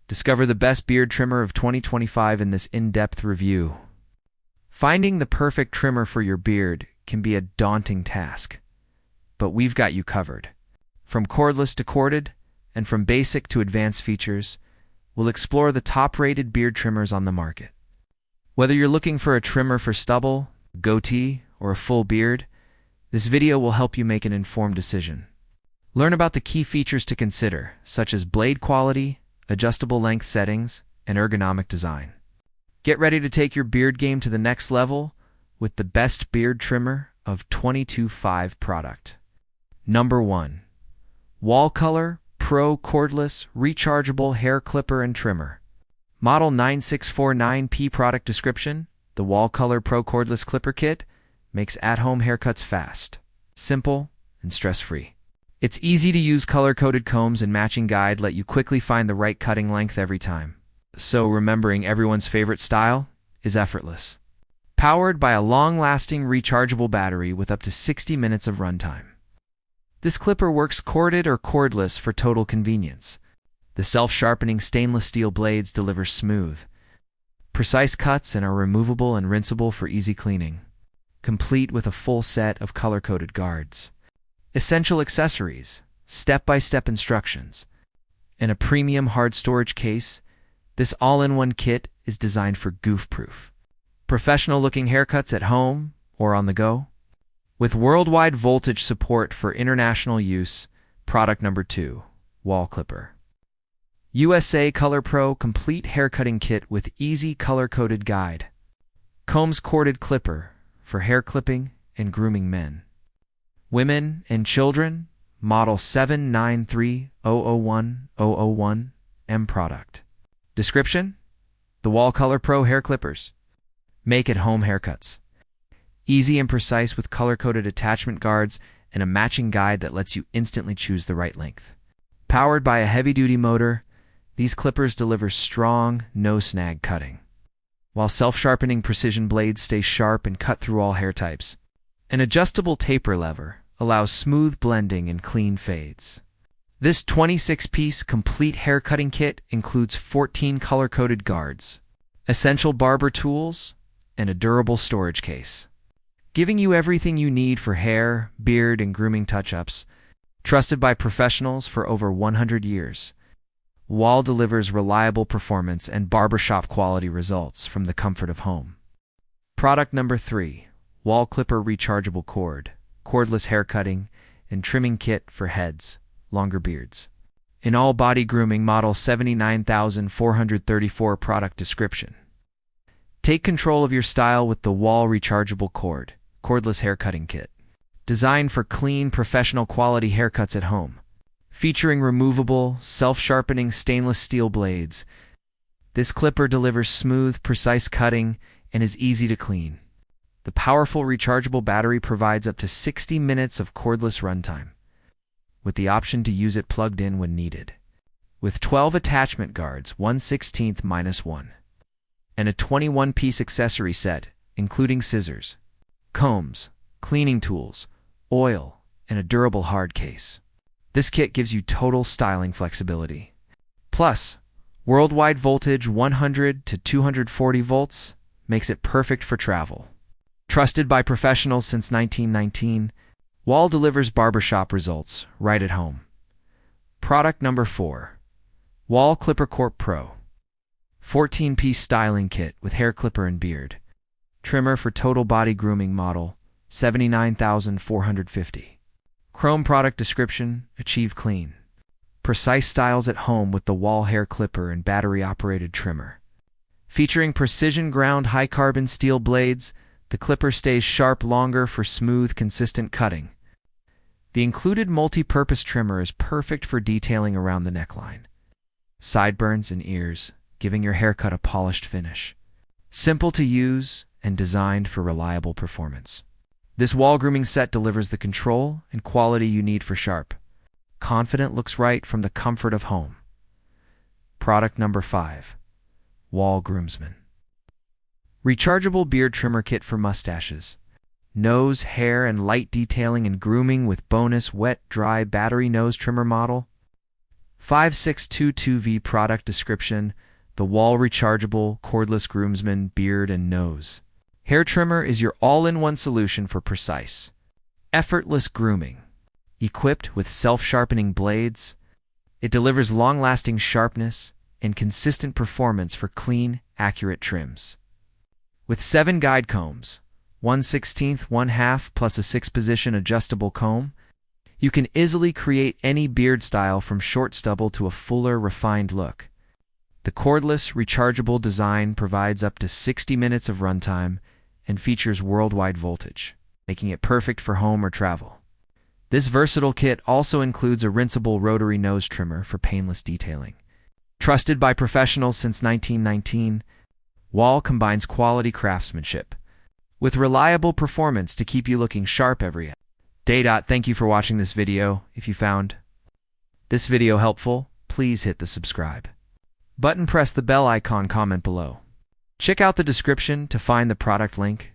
Discover the best beard trimmer of 2025 in this in-depth review. Finding the perfect trimmer for your beard can be a daunting task, but we've got you covered. From cordless to corded, and from basic to advanced features, we'll explore the top-rated beard trimmers on the market. Whether you're looking for a trimmer for stubble, goatee, or a full beard, this video will help you make an informed decision. Learn about the key features to consider, such as blade quality, adjustable length settings, and ergonomic design. Get ready to take your beard game to the next level with the best beard trimmer of 2025 product. Number 1. Wahl Color Pro Cordless Rechargeable Hair Clipper and Trimmer. Model 9649P. Product description: the Wahl Color Pro Cordless Clipper Kit makes at-home haircuts fast, simple, and stress-free. Its easy-to-use color-coded combs and matching guide let you quickly find the right cutting length every time. So remembering everyone's favorite style is effortless. Powered by a long-lasting rechargeable battery with up to 60 minutes of runtime. This clipper works corded or cordless for total convenience. The self-sharpening stainless steel blades deliver smooth, precise cuts and are removable and rinsable for easy cleaning, complete with a full set of color-coded guards. Essential accessories, step-by-step instructions, and a premium hard storage case. This all-in-one kit is designed for goof-proof. Professional-looking haircuts at home or on the go. With worldwide voltage support for international use. Product number 2, Wahl Clipper. USA Color Pro Complete Haircutting Kit with easy color-coded guide. Combs corded clipper for hair clipping and grooming men, women, and children. Model 793001001M. Product description: the Wahl Color Pro hair clippers make at-home haircuts easy and precise with color-coded attachment guards and a matching guide that lets you instantly choose the right length. Powered by a heavy-duty motor, these clippers deliver strong, no-snag cutting, while self-sharpening precision blades stay sharp and cut through all hair types. An adjustable taper lever allows smooth blending and clean fades. This 26-piece complete hair cutting kit includes 14 color-coded guards, essential barber tools, and a durable storage case, giving you everything you need for hair, beard, and grooming touch-ups. Trusted by professionals for over 100 years, Wahl delivers reliable performance and barbershop quality results from the comfort of home. Product number 3, Wahl Clipper Rechargeable Cordless Hair Cutting and Trimming Kit for Heads, Longer Beards. In all body grooming. Model 79434. Product description: take control of your style with the Wahl Rechargeable Cordless Hair Cutting Kit. Designed for clean, professional quality haircuts at home. Featuring removable, self-sharpening stainless steel blades, this clipper delivers smooth, precise cutting and is easy to clean. The powerful rechargeable battery provides up to 60 minutes of cordless runtime, with the option to use it plugged in when needed. With 12 attachment guards, 1/16-1, and a 21-piece accessory set, including scissors, combs, cleaning tools, oil, and a durable hard case. This kit gives you total styling flexibility. Plus, worldwide voltage 100 to 240 volts makes it perfect for travel. Trusted by professionals since 1919, Wahl delivers barbershop results right at home. Product number 4, Wahl Clipper Corp Pro. 14-piece styling kit with hair clipper and beard. Trimmer for total body grooming. Model 79450. Chrome. Product description: achieve clean, precise styles at home with the Wahl hair clipper and battery-operated trimmer. Featuring precision ground high-carbon steel blades, the clipper stays sharp longer for smooth, consistent cutting. The included multi-purpose trimmer is perfect for detailing around the neckline, sideburns, and ears, giving your haircut a polished finish. Simple to use and designed for reliable performance. This Wahl grooming set delivers the control and quality you need for sharp, confident looks right from the comfort of home. Product number 5, Wahl Groomsman. Rechargeable beard trimmer kit for mustaches, nose, hair, and light detailing and grooming with bonus wet, dry battery nose trimmer. Model 5622V product description: the Wahl Rechargeable Cordless Groomsman Beard and Nose Hair Trimmer is your all-in-one solution for precise, effortless grooming. Equipped with self-sharpening blades, it delivers long-lasting sharpness and consistent performance for clean, accurate trims. With 7 guide combs, 1/16, 1/2 plus a 6-position adjustable comb, you can easily create any beard style from short stubble to a fuller, refined look. The cordless, rechargeable design provides up to 60 minutes of runtime and features worldwide voltage, making it perfect for home or travel. This versatile kit also includes a rinseable rotary nose trimmer for painless detailing. Trusted by professionals since 1919, Wahl combines quality craftsmanship with reliable performance to keep you looking sharp every day. Thank you for watching this video. If you found this video helpful, please hit the subscribe button, press the bell icon, comment below. Check out the description to find the product link.